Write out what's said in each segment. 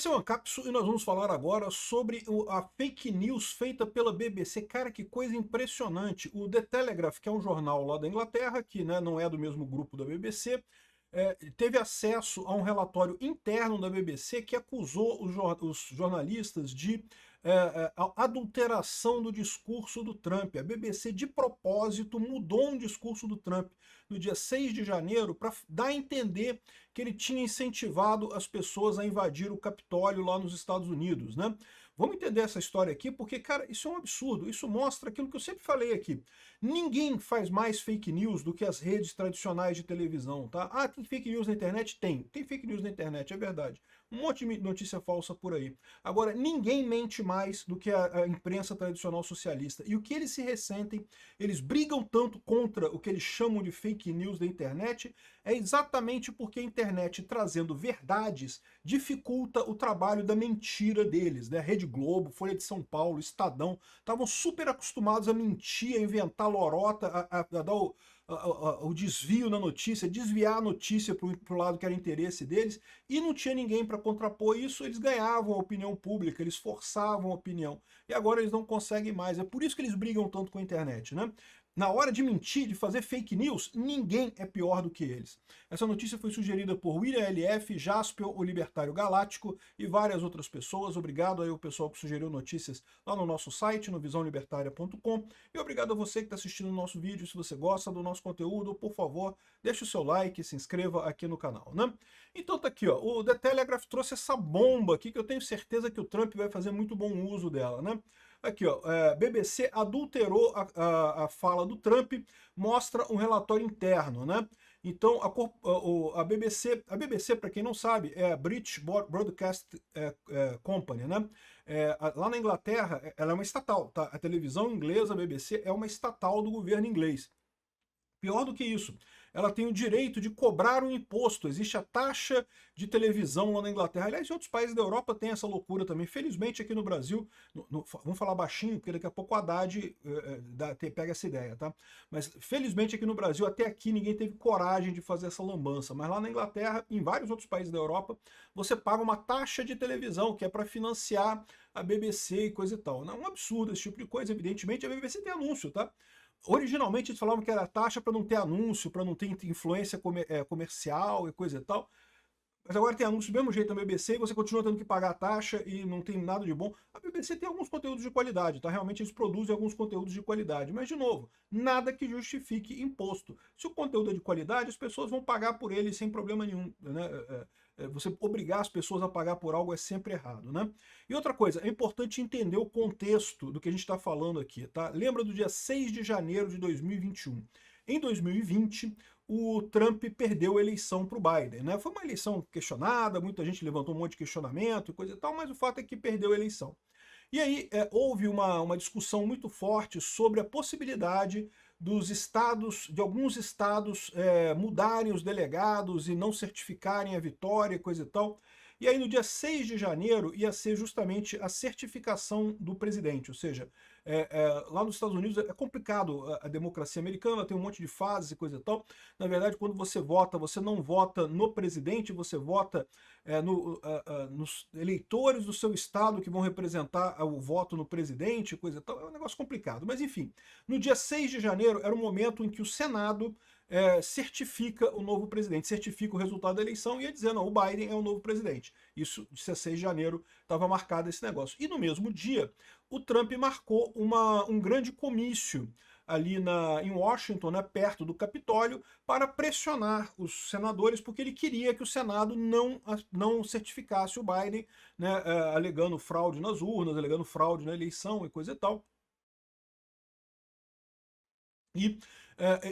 Esse é o Ancapsu e nós vamos falar agora sobre a fake news feita pela BBC. Cara, que coisa impressionante. O The Telegraph, que é um jornal lá da Inglaterra, que né, não é do mesmo grupo da BBC, teve acesso a um relatório interno da BBC que acusou os jornalistas de adulteração do discurso do Trump. A BBC, de propósito, mudou um discurso do Trump no dia 6 de janeiro para dar a entender que ele tinha incentivado as pessoas a invadir o Capitólio lá nos Estados Unidos, né? Vamos entender essa história aqui, porque, cara, isso é um absurdo. Isso mostra aquilo que eu sempre falei aqui. Ninguém faz mais fake news do que as redes tradicionais de televisão, tá? Ah, tem fake news na internet? Tem. Tem fake news na internet, é verdade. Um monte de notícia falsa por aí. Agora, ninguém mente mais do que a imprensa tradicional socialista. E o que eles se ressentem, eles brigam tanto contra o que eles chamam de fake news da internet, é exatamente porque a internet, trazendo verdades, dificulta o trabalho da mentira deles, né? Rede Globo, Folha de São Paulo, Estadão, estavam super acostumados a mentir, a inventar lorota, a dar o desvio na notícia, desviar a notícia para o lado que era interesse deles, e não tinha ninguém para contrapor isso, eles ganhavam a opinião pública, eles forçavam a opinião, e agora eles não conseguem mais. É por isso que eles brigam tanto com a internet, né? Na hora de mentir, de fazer fake news, ninguém é pior do que eles. Essa notícia foi sugerida por William LF, Jaspion, o Libertário Galáctico e várias outras pessoas. Obrigado aí ao pessoal que sugeriu notícias lá no nosso site, no visãolibertaria.com. E obrigado a você que está assistindo o nosso vídeo. Se você gosta do nosso conteúdo, por favor, deixe o seu like e se inscreva aqui no canal, né? Então tá aqui, ó, o The Telegraph trouxe essa bomba aqui que eu tenho certeza que o Trump vai fazer muito bom uso dela, né? Aqui, ó, BBC adulterou a fala do Trump, mostra um relatório interno, né? Então, a BBC, para quem não sabe, é a British Broadcast Company, né? Lá na Inglaterra, ela é uma estatal, tá? A televisão inglesa, a BBC, é uma estatal do governo inglês. Pior do que isso, ela tem o direito de cobrar um imposto. Existe a taxa de televisão lá na Inglaterra. Aliás, em outros países da Europa tem essa loucura também. Felizmente aqui no Brasil, vamos falar baixinho, porque daqui a pouco o Haddad pega essa ideia, tá? Mas felizmente aqui no Brasil, até aqui, ninguém teve coragem de fazer essa lambança. Mas lá na Inglaterra, em vários outros países da Europa, você paga uma taxa de televisão, que é para financiar a BBC e coisa e tal. Não é um absurdo esse tipo de coisa, evidentemente. A BBC tem anúncio, tá? Originalmente eles falavam que era taxa para não ter anúncio, para não ter influência comercial e coisa e tal. Mas agora tem anúncio do mesmo jeito na BBC e você continua tendo que pagar a taxa e não tem nada de bom. A BBC tem alguns conteúdos de qualidade, tá? Realmente eles produzem alguns conteúdos de qualidade. Mas, de novo, nada que justifique imposto. Se o conteúdo é de qualidade, as pessoas vão pagar por ele sem problema nenhum, né? Você obrigar as pessoas a pagar por algo é sempre errado, né? E outra coisa, é importante entender o contexto do que a gente está falando aqui, tá? Lembra do dia 6 de janeiro de 2021. Em 2020, o Trump perdeu a eleição para o Biden, né? Foi uma eleição questionada, muita gente levantou um monte de questionamento e coisa e tal, mas o fato é que perdeu a eleição. E aí houve uma discussão muito forte sobre a possibilidade dos estados, de alguns estados mudarem os delegados e não certificarem a vitória e coisa e tal. E aí no dia 6 de janeiro ia ser justamente a certificação do presidente, ou seja, lá nos Estados Unidos é complicado a democracia americana, tem um monte de fases e coisa e tal. Na verdade, quando você vota, você não vota no presidente, você vota nos eleitores do seu estado que vão representar o voto no presidente e coisa e tal. É um negócio complicado, mas enfim. No dia 6 de janeiro era o momento em que o Senado certifica o novo presidente, certifica o resultado da eleição e ia dizer, não, o Biden é o novo presidente. Isso, dia 6 de janeiro, estava marcado esse negócio. E no mesmo dia, o Trump marcou um grande comício ali em Washington, né, perto do Capitólio, para pressionar os senadores, porque ele queria que o Senado não certificasse o Biden, né, alegando fraude nas urnas, alegando fraude na eleição e coisa e tal. E,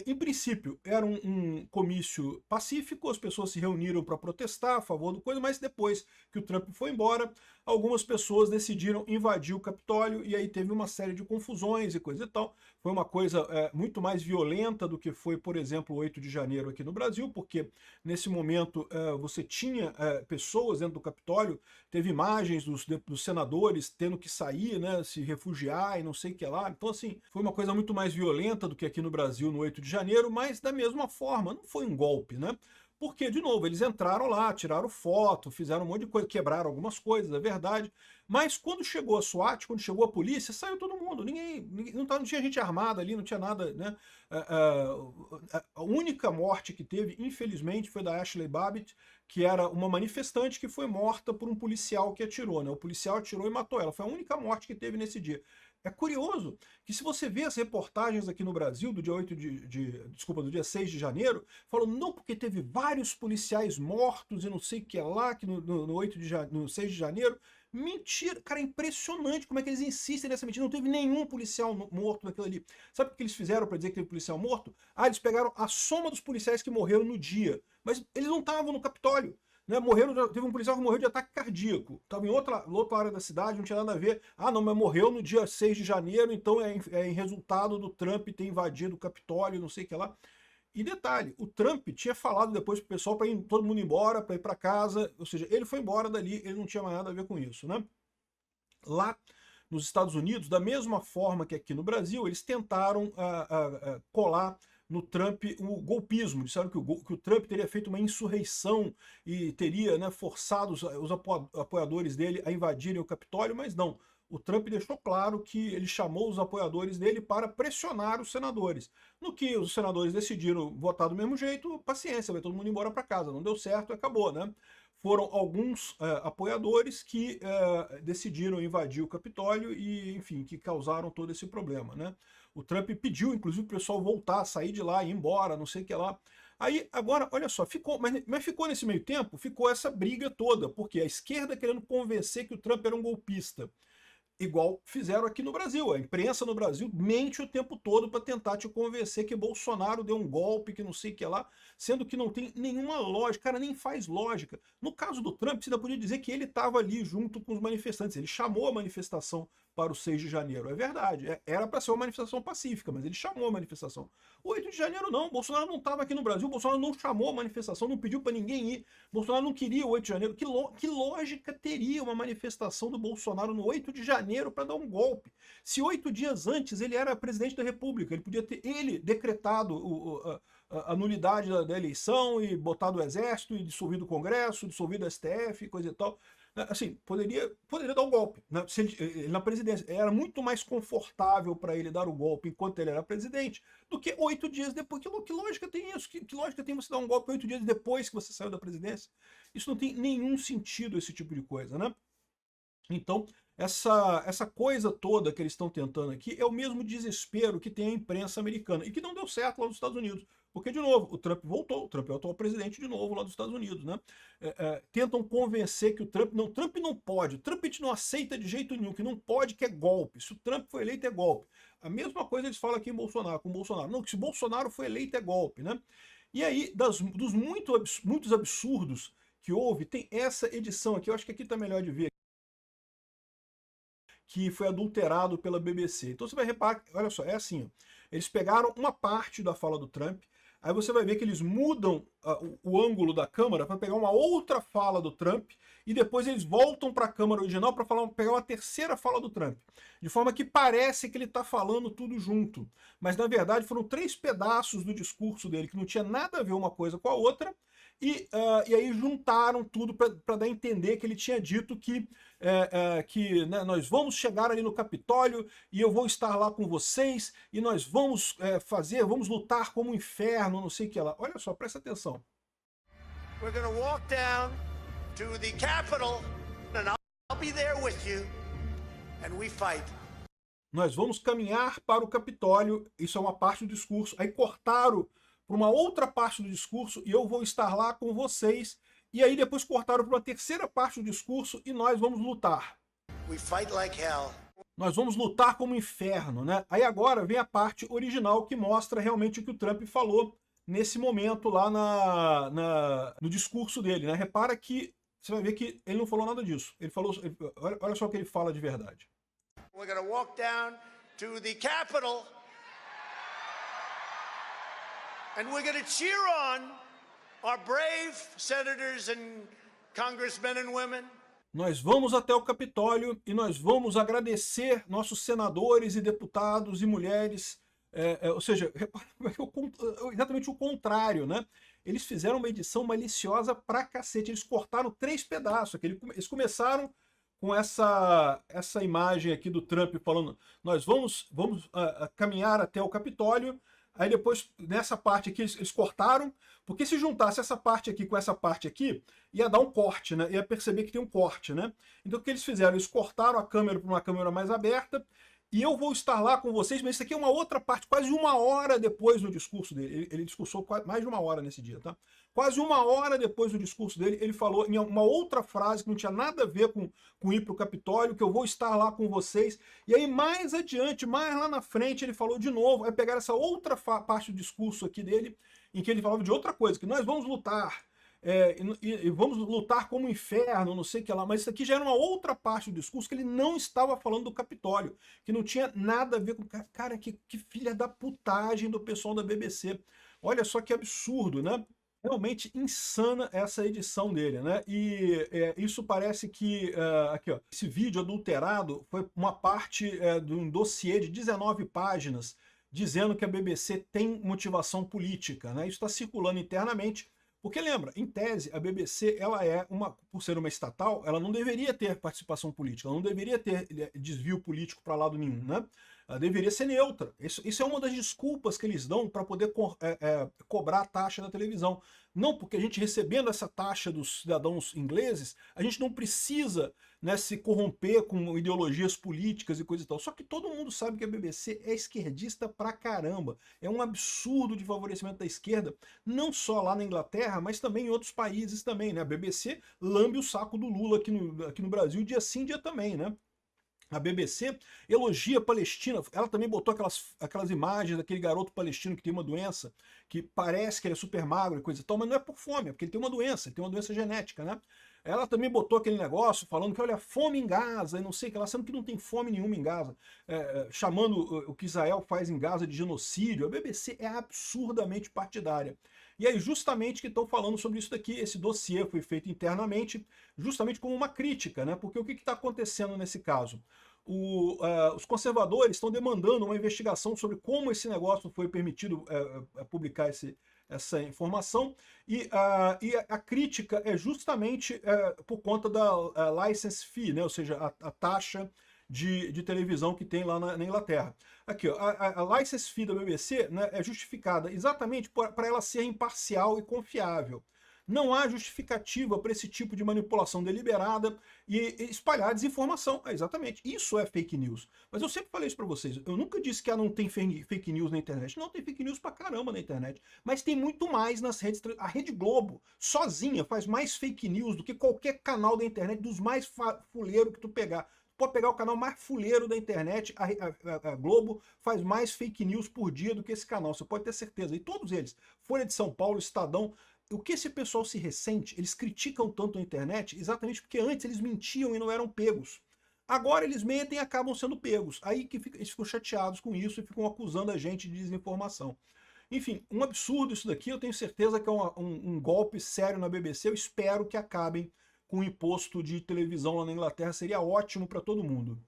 em princípio, era um comício pacífico, as pessoas se reuniram para protestar a favor do coisa, mas depois que o Trump foi embora, algumas pessoas decidiram invadir o Capitólio e aí teve uma série de confusões e coisa e tal. Foi uma coisa muito mais violenta do que foi, por exemplo, o 8 de janeiro aqui no Brasil, porque nesse momento você tinha pessoas dentro do Capitólio, teve imagens dos senadores tendo que sair, né, se refugiar e não sei o que lá. Então, assim, foi uma coisa muito mais violenta do que aqui no Brasil no 8 de janeiro, mas da mesma forma, não foi um golpe, né? Porque, de novo, eles entraram lá, tiraram foto, fizeram um monte de coisa, quebraram algumas coisas, é verdade. Mas quando chegou a SWAT, quando chegou a polícia, saiu todo mundo. Não tinha gente armada ali, não tinha nada, né? A única morte que teve, infelizmente, foi da Ashley Babbitt, que era uma manifestante que foi morta por um policial que atirou, né? O policial atirou e matou ela. Foi a única morte que teve nesse dia. É curioso que, se você vê as reportagens aqui no Brasil do dia 8 desculpa, do dia 6 de janeiro, falam, não, porque teve vários policiais mortos e não sei o que é lá, que no 6 de janeiro. Mentira, cara, é impressionante como é que eles insistem nessa mentira. Não teve nenhum policial morto naquilo ali. Sabe o que eles fizeram para dizer que teve policial morto? Ah, eles pegaram a soma dos policiais que morreram no dia. Mas eles não estavam no Capitólio. Né, teve um policial que morreu de ataque cardíaco. Estava em outra área da cidade, não tinha nada a ver. Ah, não, mas morreu no dia 6 de janeiro, então é em resultado do Trump ter invadido o Capitólio, não sei o que lá. E detalhe, o Trump tinha falado depois pro pessoal para todo mundo embora, para ir para casa, ou seja, ele foi embora dali, ele não tinha mais nada a ver com isso, né? Lá nos Estados Unidos, da mesma forma que aqui no Brasil, eles tentaram colar no Trump o golpismo. Disseram que o Trump teria feito uma insurreição e teria, né, forçado os apoiadores dele a invadirem o Capitólio, mas não. O Trump deixou claro que ele chamou os apoiadores dele para pressionar os senadores. No que os senadores decidiram votar do mesmo jeito, paciência, vai todo mundo embora para casa. Não deu certo, acabou, né? Foram alguns apoiadores que decidiram invadir o Capitólio e, enfim, que causaram todo esse problema, né? O Trump pediu, inclusive, o pessoal voltar, sair de lá, ir embora, não sei o que lá. Aí, agora, olha só, mas ficou nesse meio tempo, ficou essa briga toda, porque a esquerda querendo convencer que o Trump era um golpista. Igual fizeram aqui no Brasil. A imprensa no Brasil mente o tempo todo para tentar te convencer que Bolsonaro deu um golpe, que não sei o que lá, sendo que não tem nenhuma lógica, cara, nem faz lógica. No caso do Trump, você ainda podia dizer que ele estava ali junto com os manifestantes, ele chamou a manifestação para o 6 de janeiro, é verdade, era para ser uma manifestação pacífica, mas ele chamou a manifestação. O 8 de janeiro não, Bolsonaro não estava aqui no Brasil, Bolsonaro não chamou a manifestação, não pediu para ninguém ir, Bolsonaro não queria o 8 de janeiro, que lógica teria uma manifestação do Bolsonaro no 8 de janeiro para dar um golpe? Se 8 dias antes ele era presidente da República, ele podia ter decretado a nulidade da eleição e botado o exército e dissolvido o Congresso, dissolvido o STF, coisa e tal. Assim, poderia dar um golpe, né? Se ele na presidência. Era muito mais confortável para ele dar o golpe enquanto ele era presidente do que 8 dias depois. Que lógica tem isso? Que lógica tem você dar um golpe 8 dias depois que você saiu da presidência? Isso não tem nenhum sentido, esse tipo de coisa, né? Então, essa coisa toda que eles estão tentando aqui é o mesmo desespero que tem a imprensa americana e que não deu certo lá nos Estados Unidos. Porque, de novo, o Trump voltou, o Trump é o atual presidente de novo lá dos Estados Unidos, né? Tentam convencer que o Trump não pode, o Trump a gente não aceita de jeito nenhum, que não pode, que é golpe. Se o Trump foi eleito, é golpe. A mesma coisa eles falam aqui com o Bolsonaro. Não, que se o Bolsonaro foi eleito, é golpe, né? E aí, dos muitos absurdos que houve, tem essa edição aqui, eu acho que aqui está melhor de ver, que foi adulterado pela BBC. Então você vai reparar, olha só, é assim, ó, eles pegaram uma parte da fala do Trump, aí você vai ver que eles mudam o ângulo da câmera para pegar uma outra fala do Trump, e depois eles voltam para a câmera original para pegar uma terceira fala do Trump. De forma que parece que ele está falando tudo junto. Mas na verdade foram 3 pedaços do discurso dele que não tinha nada a ver uma coisa com a outra, e aí juntaram tudo para dar a entender que ele tinha dito que né, nós vamos chegar ali no Capitólio e eu vou estar lá com vocês e nós vamos vamos lutar como um inferno, não sei o que lá. Olha só, presta atenção. We're gonna walk down to the Capitol and I'll be there with you and we fight. Nós vamos caminhar para o Capitólio, isso é uma parte do discurso. Aí cortaram para uma outra parte do discurso e eu vou estar lá com vocês. E aí depois cortaram para uma terceira parte do discurso e nós vamos lutar. We fight like hell. Nós vamos lutar como um inferno, né? Aí agora vem a parte original que mostra realmente o que o Trump falou nesse momento lá no discurso dele, né? Repara que você vai ver que ele não falou nada disso. Ele falou, olha só o que ele fala de verdade. We're gonna walk down to the Capitol and we're gonna cheer on our brave senators and congressmen and women. Nós vamos até o Capitólio e nós vamos agradecer nossos senadores e deputados e mulheres, ou seja, exatamente o contrário, né? eles fizeram uma edição maliciosa pra cacete. Eles cortaram 3 pedaços. Eles começaram com essa imagem aqui do Trump falando: nós vamos caminhar até o Capitólio. Aí depois, nessa parte aqui, eles cortaram, porque se juntasse essa parte aqui com essa parte aqui, ia dar um corte, né? Ia perceber que tem um corte, né? Então o que eles fizeram? Eles cortaram a câmera para uma câmera mais aberta, e eu vou estar lá com vocês, mas isso aqui é uma outra parte, quase 1 hora depois do discurso dele. Ele discursou mais de 1 hora nesse dia, tá? Quase 1 hora depois do discurso dele, ele falou em uma outra frase que não tinha nada a ver com ir para o Capitólio, que eu vou estar lá com vocês. E aí, mais adiante, mais lá na frente, ele falou de novo, aí pegaram essa outra parte do discurso aqui dele, em que ele falava de outra coisa, que nós vamos lutar, e vamos lutar como o inferno, não sei o que lá, mas isso aqui já era uma outra parte do discurso que ele não estava falando do Capitólio, que não tinha nada a ver com... Cara, que filha da putagem do pessoal da BBC. Olha só que absurdo, né? Realmente insana essa edição dele, né? E isso parece que, aqui ó, esse vídeo adulterado foi uma parte de um dossiê de 19 páginas dizendo que a BBC tem motivação política, né? Isso está circulando internamente, porque lembra, em tese, a BBC, ela por ser uma estatal, ela não deveria ter participação política, ela não deveria ter desvio político para lado nenhum, né? Ela deveria ser neutra. Isso é uma das desculpas que eles dão para poder cobrar a taxa da televisão. Não, porque a gente recebendo essa taxa dos cidadãos ingleses, a gente não precisa, né, se corromper com ideologias políticas e coisa e tal. Só que todo mundo sabe que a BBC é esquerdista pra caramba. É um absurdo de favorecimento da esquerda, não só lá na Inglaterra, mas também em outros países também, né? A BBC lambe o saco do Lula aqui no Brasil dia sim, dia também, né? A BBC elogia a Palestina, ela também botou aquelas imagens daquele garoto palestino que tem uma doença, que parece que ele é super magro e coisa e tal, mas não é por fome, é porque ele tem uma doença, genética, né? Ela também botou aquele negócio falando que, olha, fome em Gaza, e não sei o que lá, sendo que não tem fome nenhuma em Gaza, chamando o que Israel faz em Gaza de genocídio. A BBC é absurdamente partidária. E aí justamente que estão falando sobre isso daqui, esse dossiê foi feito internamente, justamente como uma crítica, né? Porque o que está acontecendo nesse caso? Os conservadores estão demandando uma investigação sobre como esse negócio foi permitido publicar essa informação, e a crítica é justamente por conta da license fee, né? Ou seja, a taxa de televisão que tem lá na Inglaterra. Aqui, ó, a license fee da BBC, né, é justificada exatamente para ela ser imparcial e confiável. Não há justificativa para esse tipo de manipulação deliberada e espalhar desinformação. Exatamente, isso é fake news. Mas eu sempre falei isso para vocês, eu nunca disse que não tem fake news na internet. Não, tem fake news pra caramba na internet. Mas tem muito mais nas redes. A Rede Globo, sozinha, faz mais fake news do que qualquer canal da internet, dos mais fuleiros que tu pegar. Pode pegar o canal mais fuleiro da internet, a Globo faz mais fake news por dia do que esse canal, você pode ter certeza. E todos eles, Folha de São Paulo, Estadão, o que esse pessoal se ressente, eles criticam tanto a internet exatamente porque antes eles mentiam e não eram pegos. Agora eles mentem e acabam sendo pegos. Aí que eles ficam chateados com isso e ficam acusando a gente de desinformação. Enfim, um absurdo isso daqui, eu tenho certeza que é um golpe sério na BBC, eu espero que acabem com o imposto de televisão lá na Inglaterra, seria ótimo para todo mundo.